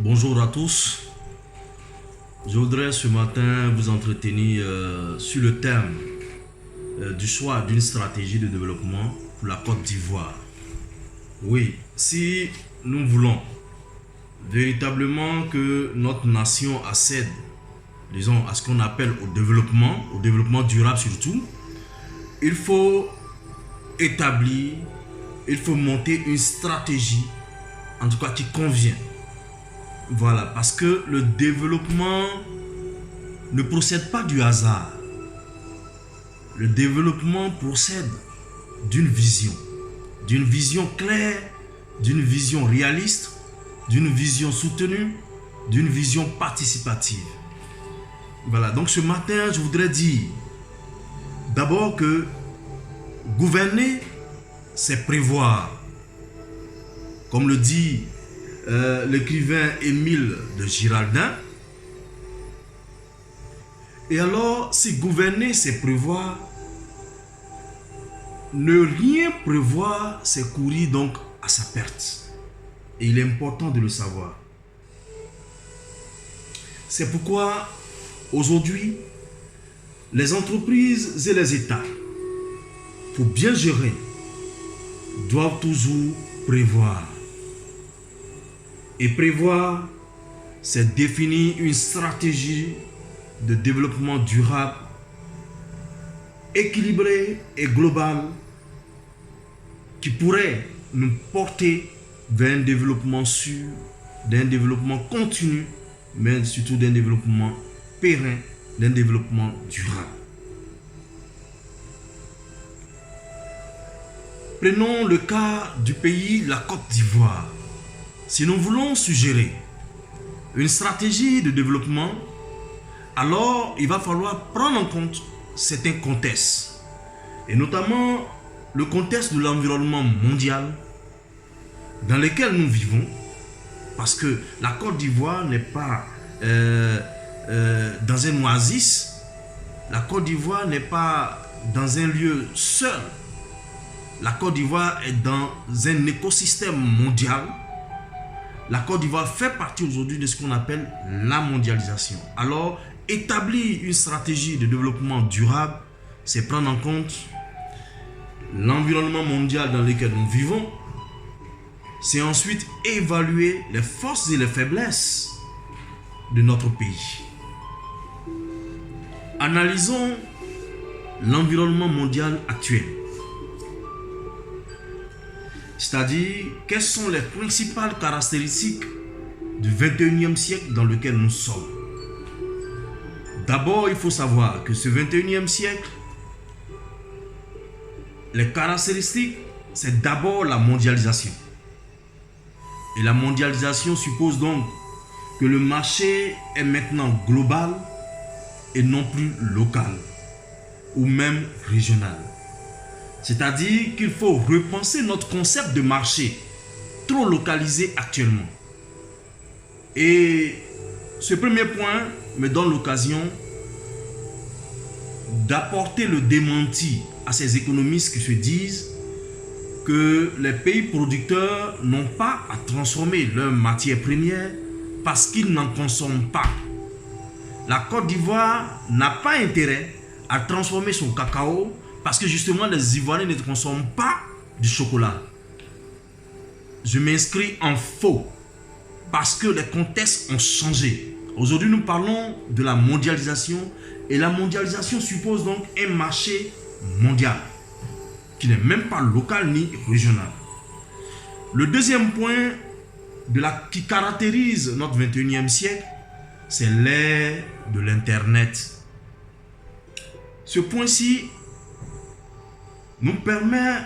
Bonjour à tous. Je voudrais ce matin vous entretenir sur le thème du choix d'une stratégie de développement pour la Côte d'Ivoire. Oui, si nous voulons véritablement que notre nation accède, disons, à ce qu'on appelle au développement durable surtout, il faut établir, il faut monter une stratégie, en tout cas qui convient. Voilà, parce que le développement ne procède pas du hasard. Le développement procède d'une vision claire, d'une vision réaliste, d'une vision soutenue, d'une vision participative. Voilà, donc ce matin, je voudrais dire d'abord que gouverner, c'est prévoir. Comme le dit l'écrivain Émile de Girardin. Et alors, si gouverner, c'est prévoir, ne rien prévoir, c'est courir donc à sa perte. Et il est important de le savoir. C'est pourquoi, aujourd'hui, les entreprises et les États, pour bien gérer, doivent toujours prévoir. Et prévoir, c'est définir une stratégie de développement durable, équilibrée et globale, qui pourrait nous porter vers un développement sûr, d'un développement continu, mais surtout d'un développement périn, d'un développement durable. Prenons le cas du pays, la Côte d'Ivoire. Si nous voulons suggérer une stratégie de développement, alors il va falloir prendre en compte certains contextes, et notamment le contexte de l'environnement mondial dans lequel nous vivons, parce que la Côte d'Ivoire n'est pas dans un oasis, la Côte d'Ivoire n'est pas dans un lieu seul, la Côte d'Ivoire est dans un écosystème mondial. La Côte d'Ivoire fait partie aujourd'hui de ce qu'on appelle la mondialisation. Alors, établir une stratégie de développement durable, c'est prendre en compte l'environnement mondial dans lequel nous vivons. C'est ensuite évaluer les forces et les faiblesses de notre pays. Analysons l'environnement mondial actuel. C'est-à-dire, quelles sont les principales caractéristiques du 21e siècle dans lequel nous sommes. D'abord, il faut savoir que ce 21e siècle, les caractéristiques, c'est d'abord la mondialisation. Et la mondialisation suppose donc que le marché est maintenant global et non plus local ou même régional. C'est-à-dire qu'il faut repenser notre concept de marché, trop localisé actuellement. Et ce premier point me donne l'occasion d'apporter le démenti à ces économistes qui se disent que les pays producteurs n'ont pas à transformer leurs matières premières parce qu'ils n'en consomment pas. La Côte d'Ivoire n'a pas intérêt à transformer son cacao parce que justement, les Ivoiriens ne consomment pas du chocolat. Je m'inscris en faux parce que les contextes ont changé. Aujourd'hui, nous parlons de la mondialisation et la mondialisation suppose donc un marché mondial qui n'est même pas local ni régional. Le deuxième point qui caractérise notre 21e siècle, c'est l'ère de l'Internet. Ce point-ci nous permet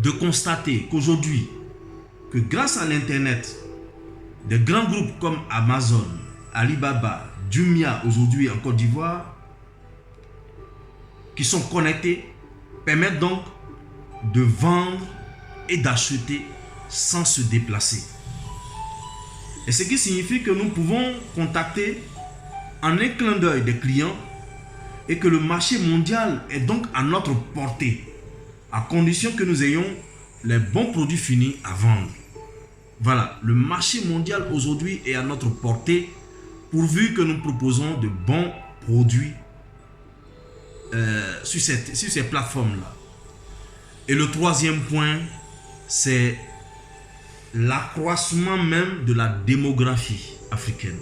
de constater qu'aujourd'hui, que grâce à l'Internet, des grands groupes comme Amazon, Alibaba, Jumia aujourd'hui en Côte d'Ivoire, qui sont connectés, permettent donc de vendre et d'acheter sans se déplacer. Et ce qui signifie que nous pouvons contacter en un clin d'œil des clients et que le marché mondial est donc à notre portée, à condition que nous ayons les bons produits finis à vendre. Voilà, le marché mondial aujourd'hui est à notre portée pourvu que nous proposons de bons produits sur ces plateformes-là. Et le troisième point, c'est l'accroissement même de la démographie africaine.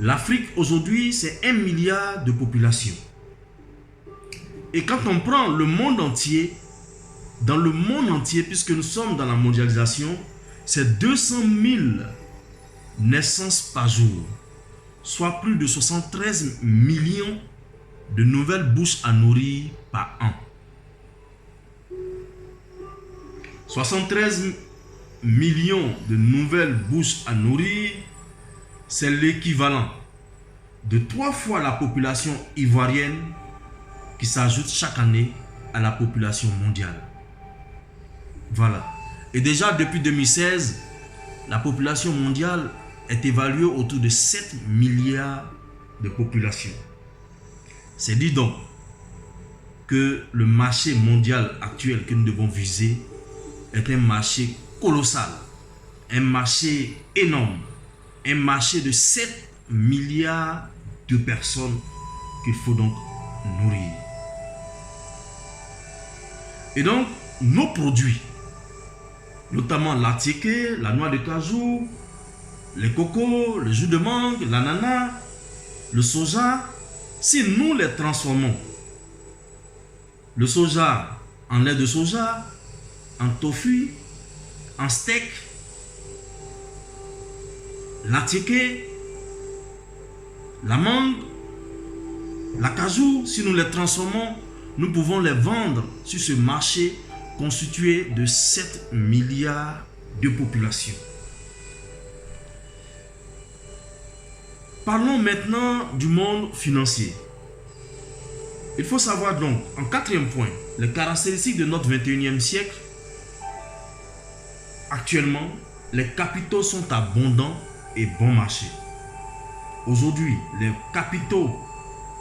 L'Afrique aujourd'hui, c'est 1 milliard de population. Et quand on prend le monde entier, dans le monde entier, puisque nous sommes dans la mondialisation, c'est 200 000 naissances par jour, soit plus de 73 millions de nouvelles bouches à nourrir par an. 73 millions de nouvelles bouches à nourrir, c'est l'équivalent de 3 fois la population ivoirienne qui s'ajoute chaque année à la population mondiale. Voilà. Et déjà depuis 2016, la population mondiale est évaluée autour de 7 milliards de population. C'est dit donc que le marché mondial actuel que nous devons viser est un marché colossal, un marché énorme, un marché de 7 milliards de personnes qu'il faut donc nourrir. Et donc, nos produits, notamment l'attiéké, la noix de cajou, les cocos, le jus de mangue, l'ananas, le soja, si nous les transformons, le soja en lait de soja, en tofu, en steak, l'attiéké, la mangue, la cajou, si nous les transformons, nous pouvons les vendre sur ce marché constitué de 7 milliards de population. Parlons maintenant du monde financier. Il faut savoir donc, en quatrième point, les caractéristiques de notre 21e siècle. Actuellement, les capitaux sont abondants et bon marché. Aujourd'hui, les capitaux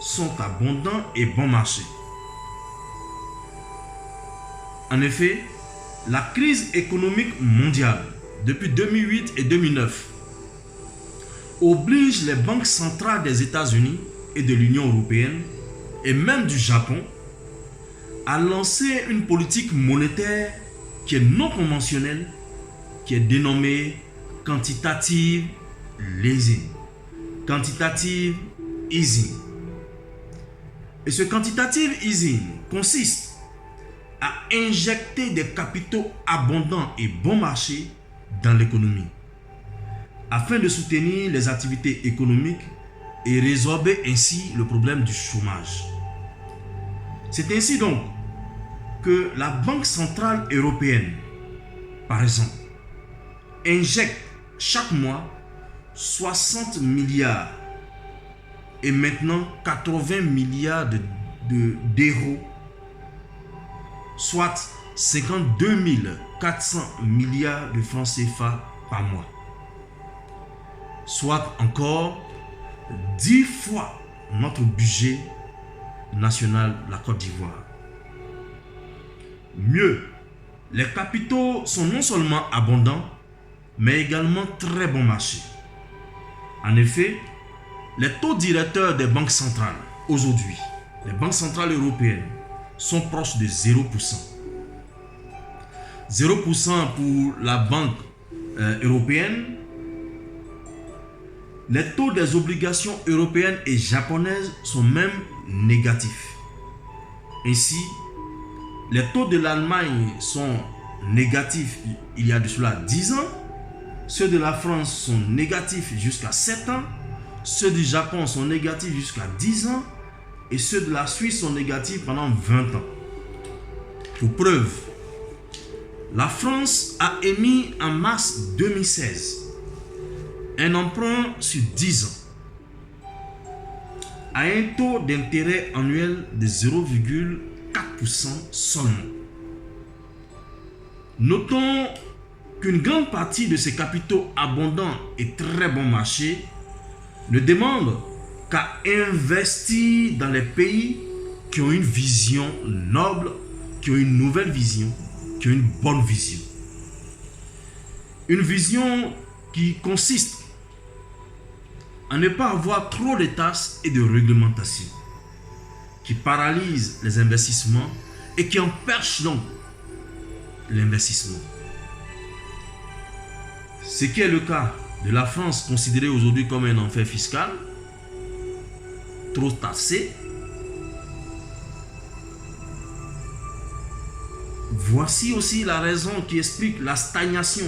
sont abondants et bon marché. En effet, la crise économique mondiale depuis 2008 et 2009 oblige les banques centrales des États-Unis et de l'Union européenne et même du Japon à lancer une politique monétaire qui est non conventionnelle, qui est dénommée quantitative easing. Quantitative easing. Et ce quantitative easing consiste à injecter des capitaux abondants et bon marché dans l'économie, afin de soutenir les activités économiques et résorber ainsi le problème du chômage. C'est ainsi donc que la Banque centrale européenne, par exemple, injecte chaque mois 60 milliards et maintenant 80 milliards d'euros, soit 52 400 milliards de francs CFA par mois. Soit encore 10 fois notre budget national de la Côte d'Ivoire. Mieux, les capitaux sont non seulement abondants, mais également très bon marché. En effet, les taux directeurs des banques centrales, aujourd'hui, les banques centrales européennes, sont proches de 0%. 0% pour la Banque européenne. Les taux des obligations européennes et japonaises sont même négatifs. Ainsi, les taux de l'Allemagne sont négatifs il y a de cela 10 ans. Ceux de la France sont négatifs jusqu'à 7 ans. Ceux du Japon sont négatifs jusqu'à 10 ans. Et ceux de la Suisse sont négatifs pendant 20 ans. Pour preuve, la France a émis en mars 2016 un emprunt sur 10 ans à un taux d'intérêt annuel de 0,4% seulement. Notons qu'une grande partie de ces capitaux abondants et très bon marché ne demandent qu'à investir dans les pays qui ont une vision noble, qui ont une nouvelle vision, qui ont une bonne vision. Une vision qui consiste à ne pas avoir trop de tasses et de réglementations, qui paralyse les investissements et qui empêche donc l'investissement. Ce qui est le cas de la France, considérée aujourd'hui comme un enfer fiscal, trop taxé. Voici aussi la raison qui explique la stagnation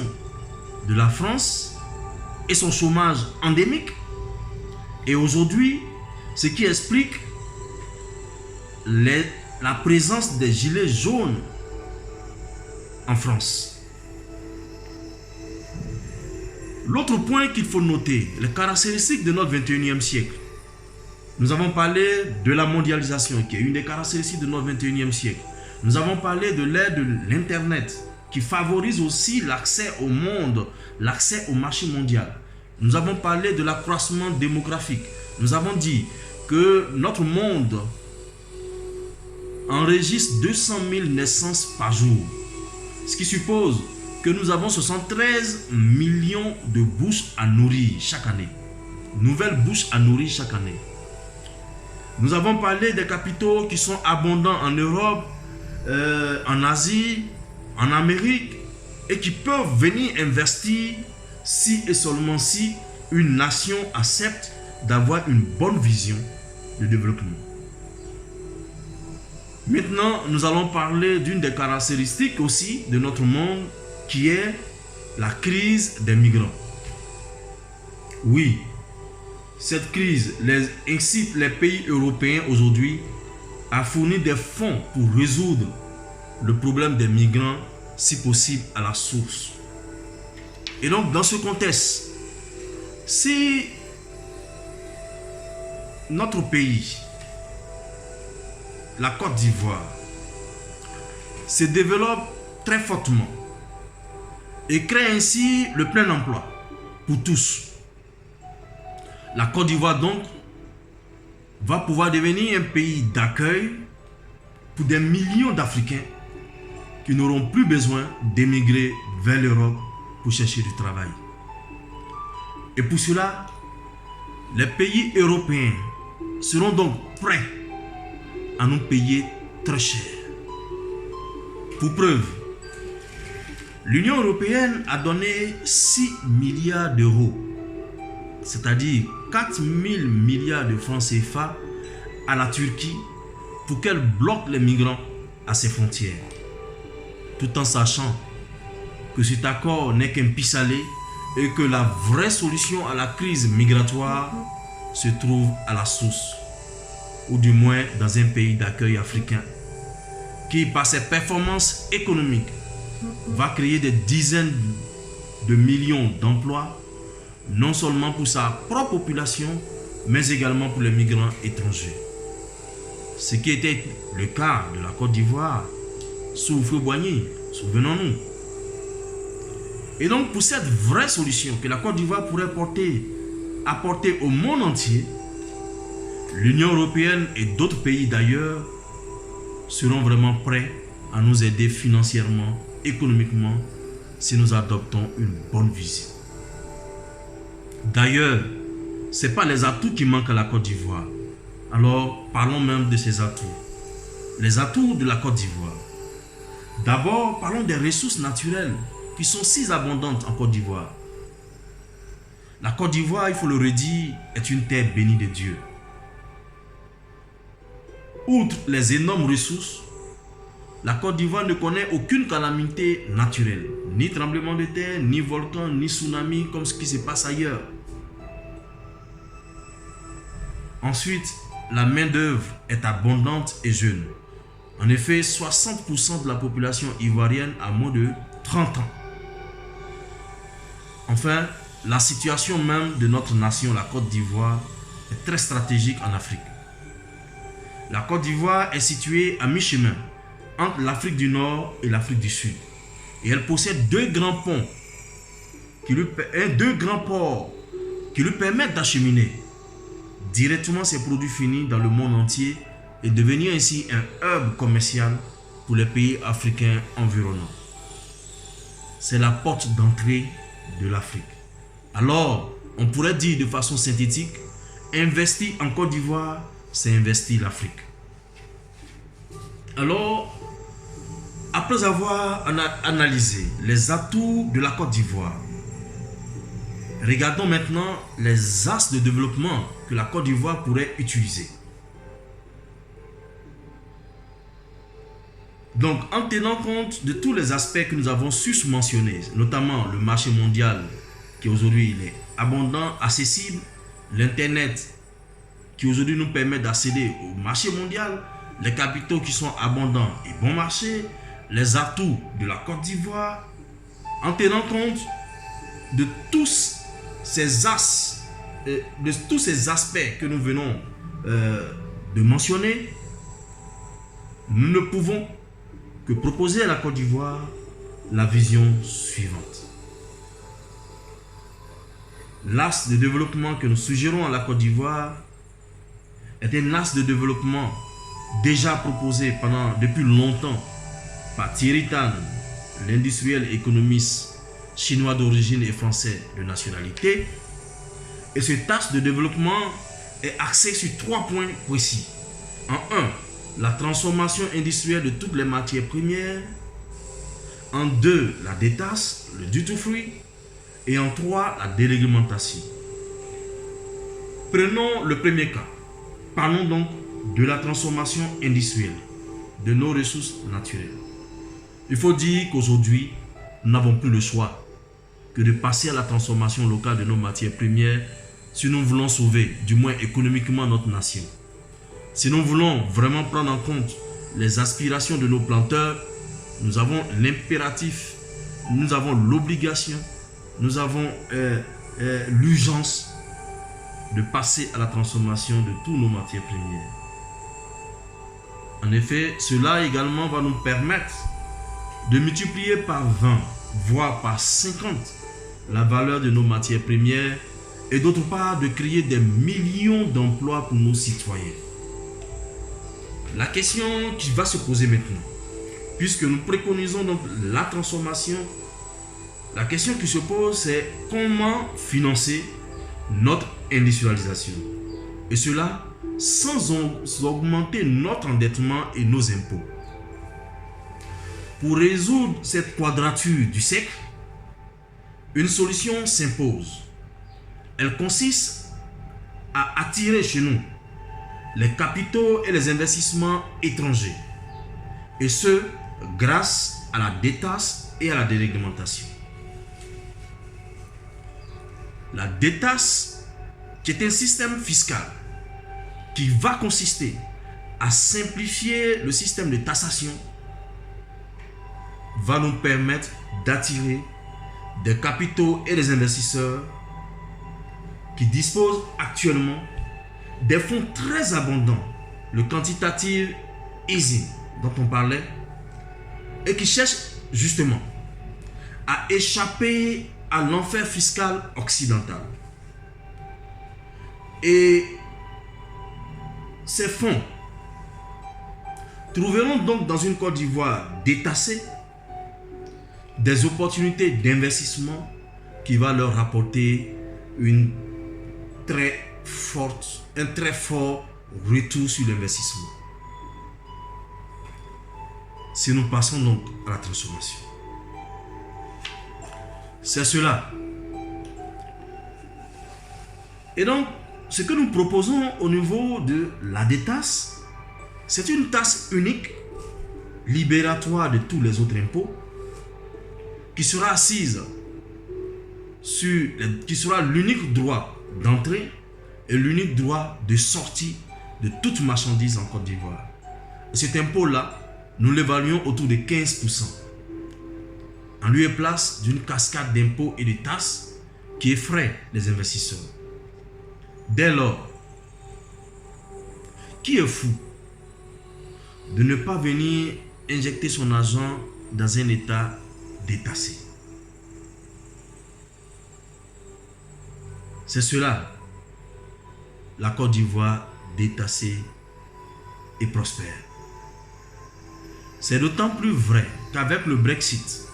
de la France et son chômage endémique. Et aujourd'hui, ce qui explique la présence des gilets jaunes en France. L'autre point qu'il faut noter, les caractéristiques de notre 21e siècle. Nous avons parlé de la mondialisation, qui est une des caractéristiques de notre 21e siècle. Nous avons parlé de l'ère de l'Internet, qui favorise aussi l'accès au monde, l'accès au marché mondial. Nous avons parlé de l'accroissement démographique. Nous avons dit que notre monde enregistre 200 000 naissances par jour, ce qui suppose que nous avons 73 millions de bouches à nourrir chaque année. Nouvelles bouches à nourrir chaque année. Nous avons parlé des capitaux qui sont abondants en Europe, en Asie, en Amérique, et qui peuvent venir investir si et seulement si une nation accepte d'avoir une bonne vision de développement. Maintenant, nous allons parler d'une des caractéristiques aussi de notre monde, qui est la crise des migrants. Oui, cette crise incite les pays européens aujourd'hui à fournir des fonds pour résoudre le problème des migrants, si possible à la source. Et donc, dans ce contexte, si notre pays, la Côte d'Ivoire, se développe très fortement et crée ainsi le plein emploi pour tous, la Côte d'Ivoire donc va pouvoir devenir un pays d'accueil pour des millions d'Africains qui n'auront plus besoin d'émigrer vers l'Europe pour chercher du travail. Et pour cela, les pays européens seront donc prêts à nous payer très cher. Pour preuve, l'Union européenne a donné 6 milliards d'euros, c'est-à-dire 4 000 milliards de francs CFA à la Turquie pour qu'elle bloque les migrants à ses frontières, tout en sachant que cet accord n'est qu'un pis-aller et que la vraie solution à la crise migratoire se trouve à la source, ou du moins dans un pays d'accueil africain qui, par ses performances économiques, va créer des dizaines de millions d'emplois, non seulement pour sa propre population, mais également pour les migrants étrangers. Ce qui était le cas de la Côte d'Ivoire sous Houphouët-Boigny, souvenons-nous. Et donc, pour cette vraie solution que la Côte d'Ivoire pourrait apporter au monde entier, l'Union européenne et d'autres pays d'ailleurs seront vraiment prêts à nous aider financièrement, économiquement, si nous adoptons une bonne vision. D'ailleurs, ce n'est pas les atouts qui manquent à la Côte d'Ivoire. Alors, parlons même de ces atouts. Les atouts de la Côte d'Ivoire. D'abord, parlons des ressources naturelles qui sont si abondantes en Côte d'Ivoire. La Côte d'Ivoire, il faut le redire, est une terre bénie de Dieu. Outre les énormes ressources, la Côte d'Ivoire ne connaît aucune calamité naturelle, ni tremblement de terre, ni volcan, ni tsunami, comme ce qui se passe ailleurs. Ensuite, la main-d'œuvre est abondante et jeune. En effet, 60% de la population ivoirienne a moins de 30 ans. Enfin, la situation même de notre nation, la Côte d'Ivoire, est très stratégique en Afrique. La Côte d'Ivoire est située à mi-chemin entre l'Afrique du Nord et l'Afrique du Sud. Et elle possède deux grands ports qui lui permettent d'acheminer directement ses produits finis dans le monde entier et devenir ainsi un hub commercial pour les pays africains environnants. C'est la porte d'entrée de l'Afrique. Alors, on pourrait dire de façon synthétique, investir en Côte d'Ivoire, c'est investir l'Afrique. Alors, après avoir analysé les atouts de la Côte d'Ivoire, regardons maintenant les axes de développement que la Côte d'Ivoire pourrait utiliser. Donc, en tenant compte de tous les aspects que nous avons susmentionnés, notamment le marché mondial qui aujourd'hui est abondant, accessible, l'Internet qui aujourd'hui nous permet d'accéder au marché mondial, les capitaux qui sont abondants et bon marché, les atouts de la Côte d'Ivoire, en tenant compte de tous ces axes, de tous ces aspects que nous venons de mentionner, nous ne pouvons que proposer à la Côte d'Ivoire la vision suivante. L'axe de développement que nous suggérons à la Côte d'Ivoire est un axe de développement déjà proposé depuis longtemps par Thierry Tan, l'industriel économiste chinois d'origine et français de nationalité. Et cet axe de développement est axé sur 3 points précis. En 1, la transformation industrielle de toutes les matières premières. En 2, la détaxe, le duty free. Et en 3, la déréglementation. Prenons le premier cas. Parlons donc de la transformation industrielle de nos ressources naturelles. Il faut dire qu'aujourd'hui, nous n'avons plus le choix que de passer à la transformation locale de nos matières premières si nous voulons sauver, du moins économiquement, notre nation. Si nous voulons vraiment prendre en compte les aspirations de nos planteurs, nous avons l'impératif, nous avons l'obligation, nous avons l'urgence de passer à la transformation de toutes nos matières premières. En effet, cela également va nous permettre de multiplier par 20, voire par 50 la valeur de nos matières premières et d'autre part de créer des millions d'emplois pour nos citoyens. La question qui va se poser maintenant, puisque nous préconisons donc la transformation, la question qui se pose c'est comment financer notre industrialisation. Et cela sans augmenter notre endettement et nos impôts. Pour résoudre cette quadrature du cercle, une solution s'impose. Elle consiste à attirer chez nous les capitaux et les investissements étrangers. Et ce, grâce à la détaxe et à la déréglementation. La détaxe, qui est un système fiscal qui va consister à simplifier le système de taxation, va nous permettre d'attirer des capitaux et des investisseurs qui disposent actuellement des fonds très abondants, le quantitative easing dont on parlait, et qui cherchent justement à échapper à l'enfer fiscal occidental. Et ces fonds trouveront donc dans une Côte d'Ivoire détassée des opportunités d'investissement qui va leur rapporter un très fort retour sur l'investissement. Si nous passons donc à la transformation, c'est cela. Et donc, ce que nous proposons au niveau de la détaxe, c'est une taxe unique, libératoire de tous les autres impôts, qui sera assise qui sera l'unique droit d'entrée et l'unique droit de sortie de toute marchandise en Côte d'Ivoire. Cet impôt-là, nous l'évaluons autour de 15%. En lieu et place d'une cascade d'impôts et de taxes qui effraie les investisseurs. Dès lors, qui est fou de ne pas venir injecter son argent dans un État détassé? C'est cela, la Côte d'Ivoire détassée et prospère. C'est d'autant plus vrai qu'avec le Brexit,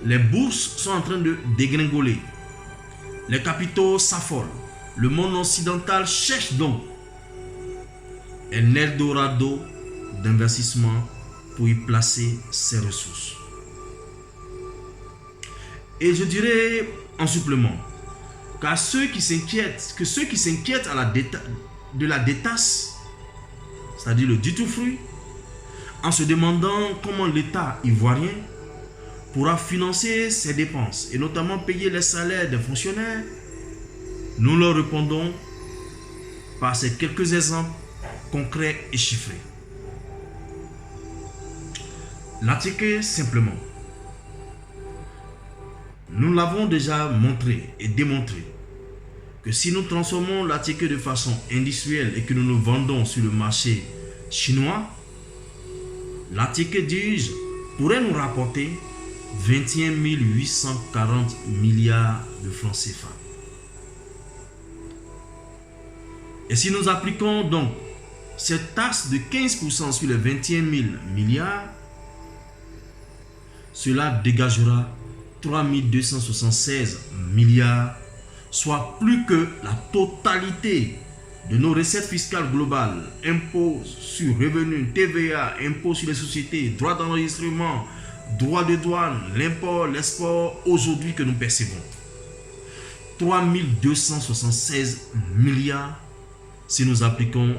Les bourses sont en train de dégringoler. Les capitaux s'affolent. Le monde occidental cherche donc un Eldorado d'investissement pour y placer ses ressources. Et je dirais en supplément qu'à ceux qui s'inquiètent, de la détasse, c'est-à-dire le duty-free, en se demandant comment l'État ivoirien pourra financer ses dépenses et notamment payer les salaires des fonctionnaires, nous leur répondons par ces quelques exemples concrets et chiffrés. L'ATK simplement. Nous l'avons déjà montré et démontré que si nous transformons l'ATK de façon industrielle et que nous nous vendons sur le marché chinois, l'ATK, dis-je, pourrait nous rapporter 21 840 milliards de francs CFA. Et si nous appliquons donc cette taxe de 15% sur les 21 000 milliards, cela dégagera 3 276 milliards, soit plus que la totalité de nos recettes fiscales globales, impôts sur revenus, TVA, impôts sur les sociétés, droits d'enregistrement, droits de douane, l'import, l'export, aujourd'hui que nous percevons. 3 276 milliards si nous appliquons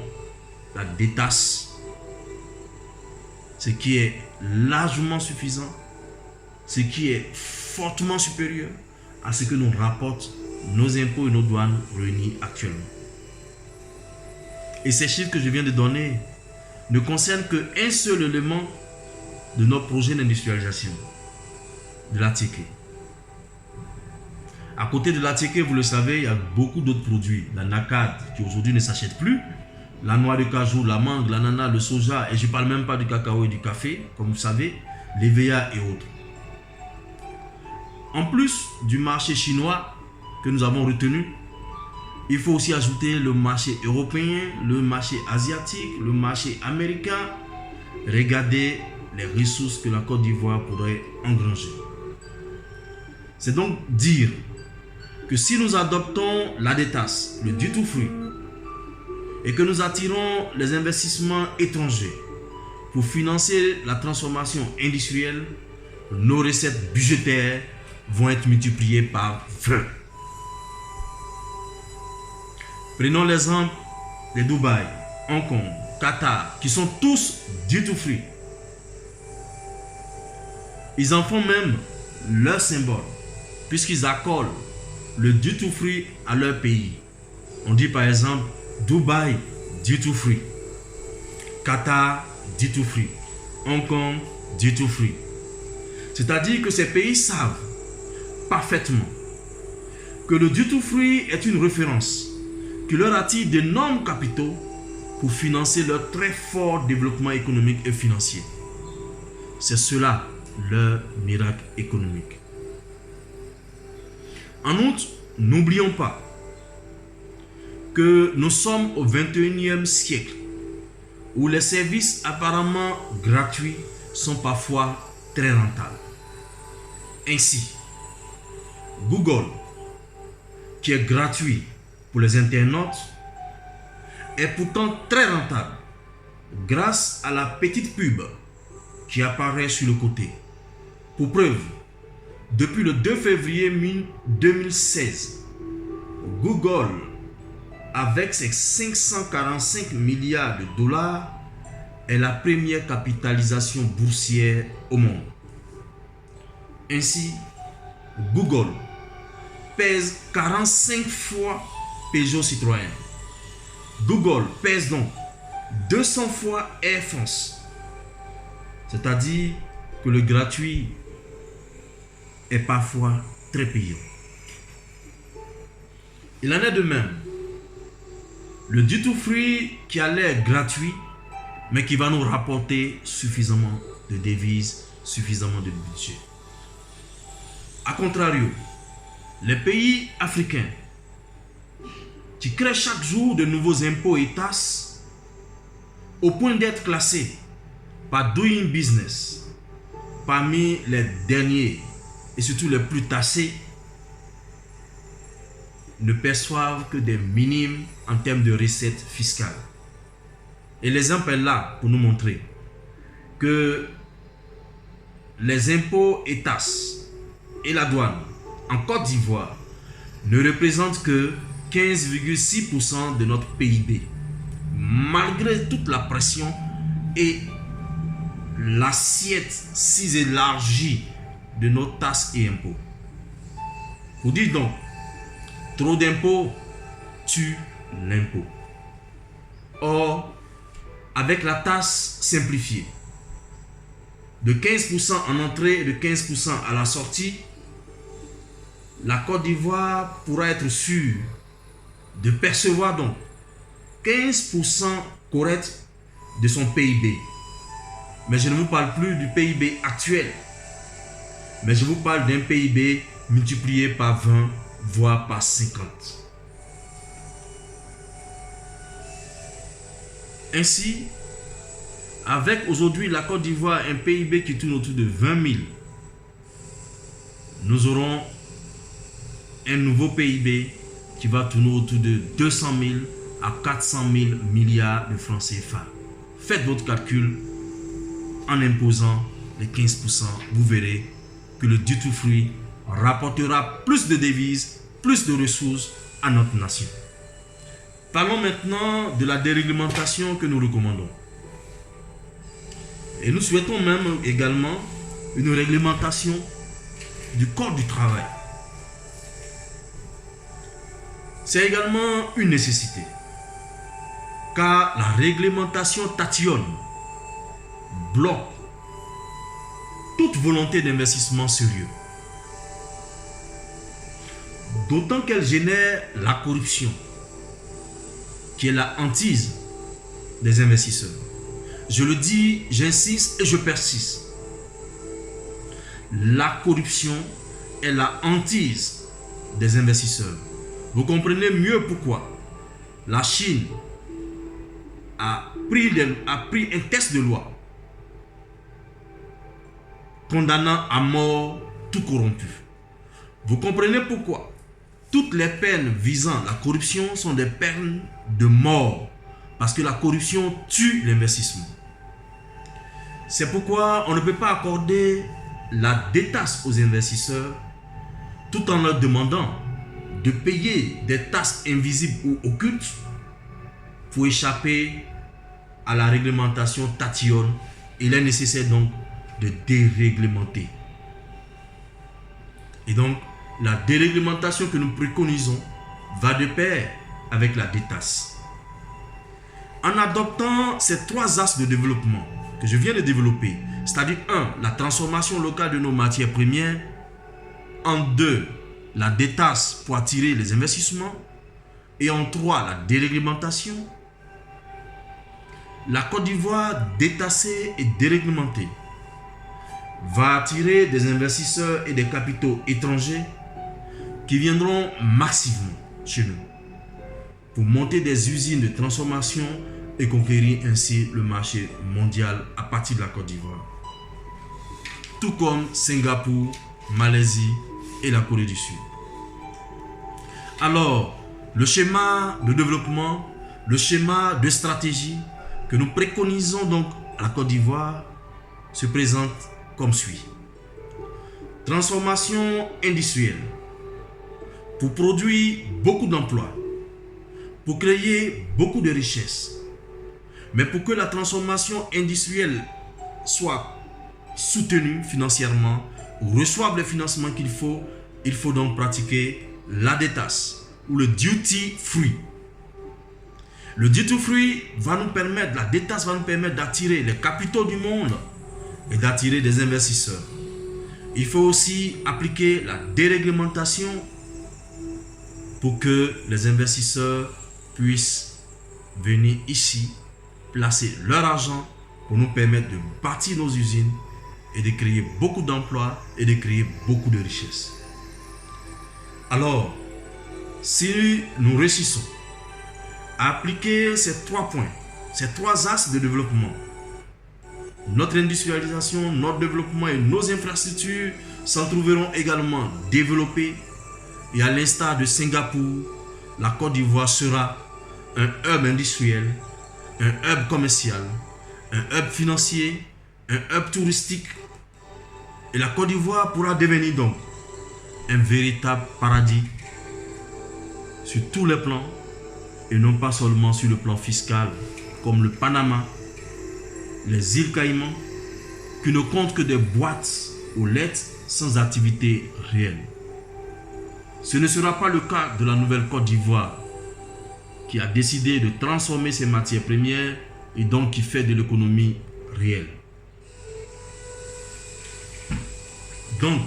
la détaxe, ce qui est largement suffisant, ce qui est fortement supérieur à ce que nous rapportent nos impôts et nos douanes réunis actuellement. Et ces chiffres que je viens de donner ne concernent qu'un seul élément de notre projet d'industrialisation, de l'ATK. À côté de l'ATK, vous le savez, il y a beaucoup d'autres produits. La NACAD qui aujourd'hui ne s'achète plus, la noix de cajou, la mangue, l'ananas, le soja, et je ne parle même pas du cacao et du café, comme vous savez, l'EVA et autres. En plus du marché chinois que nous avons retenu, il faut aussi ajouter le marché européen, le marché asiatique, le marché américain. Regardez les ressources que la Côte d'Ivoire pourrait engranger. C'est donc dire que si nous adoptons la détaxe, le duty-free, et que nous attirons les investissements étrangers pour financer la transformation industrielle, nos recettes budgétaires vont être multipliées par 20. Prenons l'exemple de Dubaï, Hong Kong, Qatar, qui sont tous duty-free. Ils en font même leur symbole, puisqu'ils accolent le duty-free à leur pays. On dit par exemple Dubaï duty-free, Qatar duty-free, Hong Kong duty-free. C'est-à-dire que ces pays savent parfaitement que le duty-free est une référence qui leur attire d'énormes capitaux pour financer leur très fort développement économique et financier. C'est cela leur miracle économique. En outre, n'oublions pas que nous sommes au 21e siècle où les services apparemment gratuits sont parfois très rentables. Ainsi, Google, qui est gratuit pour les internautes, est pourtant très rentable grâce à la petite pub qui apparaît sur le côté. Pour preuve, depuis le 2 février 2016, Google, avec ses 545 milliards de dollars, est la première capitalisation boursière au monde. Ainsi, Google pèse 45 fois Peugeot Citroën. Google pèse donc 200 fois Air France. C'est-à-dire que le gratuit est parfois très payant. Il en est de même. Le duty-free qui a l'air gratuit, mais qui va nous rapporter suffisamment de devises, suffisamment de budget. A contrario, les pays africains qui créent chaque jour de nouveaux impôts et taxes au point d'être classés par Doing Business parmi les derniers et surtout les plus tassés ne perçoivent que des minimes en termes de recettes fiscales. Et l'exemple est là pour nous montrer que les impôts et taxes et la douane en Côte d'Ivoire ne représentent que 15,6% de notre PIB, malgré toute la pression et l'assiette si élargie de nos taxes et impôts. Vous dites donc, trop d'impôts tue l'impôt. Or, avec la taxe simplifiée, de 15% en entrée et de 15% à la sortie, la Côte d'Ivoire pourra être sûre de percevoir donc 15% correct de son PIB. Mais je ne vous parle plus du PIB actuel, mais je vous parle d'un PIB multiplié par 20, voire par 50. Ainsi, avec aujourd'hui la Côte d'Ivoire un PIB qui tourne autour de 20 000, nous aurons un nouveau PIB qui va tourner autour de 200 000 à 400 000 milliards de francs CFA. Faites votre calcul en imposant les 15%. Vous verrez que le duty-free rapportera plus de devises, plus de ressources à notre nation. Parlons maintenant de la déréglementation que nous recommandons. Et nous souhaitons même également une réglementation du code du travail. C'est également une nécessité, car la réglementation tatillonne, bloque toute volonté d'investissement sérieux. D'autant qu'elle génère la corruption, qui est la hantise des investisseurs. Je le dis, j'insiste et je persiste. La corruption est la hantise des investisseurs. Vous comprenez mieux pourquoi la Chine a pris un texte de loi condamnant à mort tout corrompu. Vous comprenez pourquoi toutes les peines visant la corruption sont des peines de mort, parce que la corruption tue l'investissement. C'est pourquoi on ne peut pas accorder la détaxe aux investisseurs tout en leur demandant de payer des taxes invisibles ou occultes pour échapper à la réglementation tatillonne. Il est nécessaire donc de déréglementer. Et donc, la déréglementation que nous préconisons va de pair avec la détaxe. En adoptant ces trois axes de développement que je viens de développer, c'est-à-dire 1. La transformation locale de nos matières premières, en 2. La détaxe pour attirer les investissements, et en 3. La déréglementation, la Côte d'Ivoire détassée et déréglementée va attirer des investisseurs et des capitaux étrangers qui viendront massivement chez nous pour monter des usines de transformation et conquérir ainsi le marché mondial à partir de la Côte d'Ivoire. Tout comme Singapour, Malaisie et la Corée du Sud. Alors, le schéma de développement, le schéma de stratégie que nous préconisons donc à la Côte d'Ivoire se présente comme suit. Transformation industrielle pour produire beaucoup d'emplois, pour créer beaucoup de richesses. Mais pour que la transformation industrielle soit soutenue financièrement ou reçoive le financement qu'il faut, il faut donc pratiquer la détaxe ou le duty free. Le duty free va nous permettre, la détaxe va nous permettre d'attirer les capitaux du monde et d'attirer des investisseurs. Il faut aussi appliquer la déréglementation pour que les investisseurs puissent venir ici, placer leur argent pour nous permettre de bâtir nos usines et de créer beaucoup d'emplois et de créer beaucoup de richesses. Alors, si nous réussissons à appliquer ces 3 points, ces 3 axes de développement, notre industrialisation, notre développement et nos infrastructures s'en trouveront également développées et à l'instar de Singapour, la Côte d'Ivoire sera un hub industriel, un hub commercial, un hub financier, un hub touristique. Et la Côte d'Ivoire pourra devenir donc un véritable paradis sur tous les plans et non pas seulement sur le plan fiscal comme le Panama, les îles Caïmans, qui ne comptent que des boîtes aux lettres sans activité réelle. Ce ne sera pas le cas de la nouvelle Côte d'Ivoire qui a décidé de transformer ses matières premières et donc qui fait de l'économie réelle. Donc,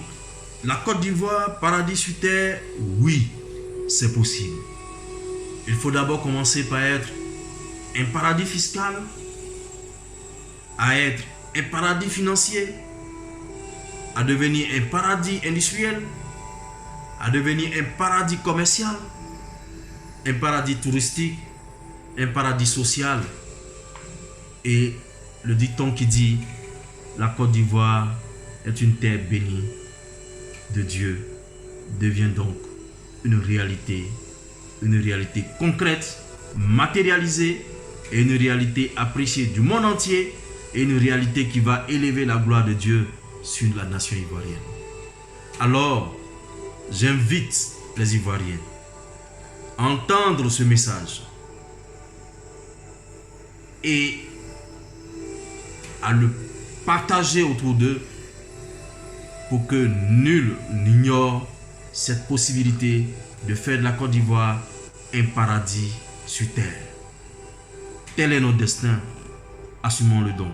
la Côte d'Ivoire, paradis sur terre, oui, c'est possible. Il faut d'abord commencer par être un paradis fiscal, à être un paradis financier, à devenir un paradis industriel, à devenir un paradis commercial, un paradis touristique, un paradis social. Et le dicton qui dit la Côte d'Ivoire est une terre bénie de Dieu devient donc une réalité concrète, matérialisée et une réalité appréciée du monde entier et une réalité qui va élever la gloire de Dieu sur la nation ivoirienne. Alors, j'invite les Ivoiriens à entendre ce message et à le partager autour d'eux pour que nul n'ignore cette possibilité de faire de la Côte d'Ivoire un paradis sur terre. Tel est notre destin. Assumons-le donc.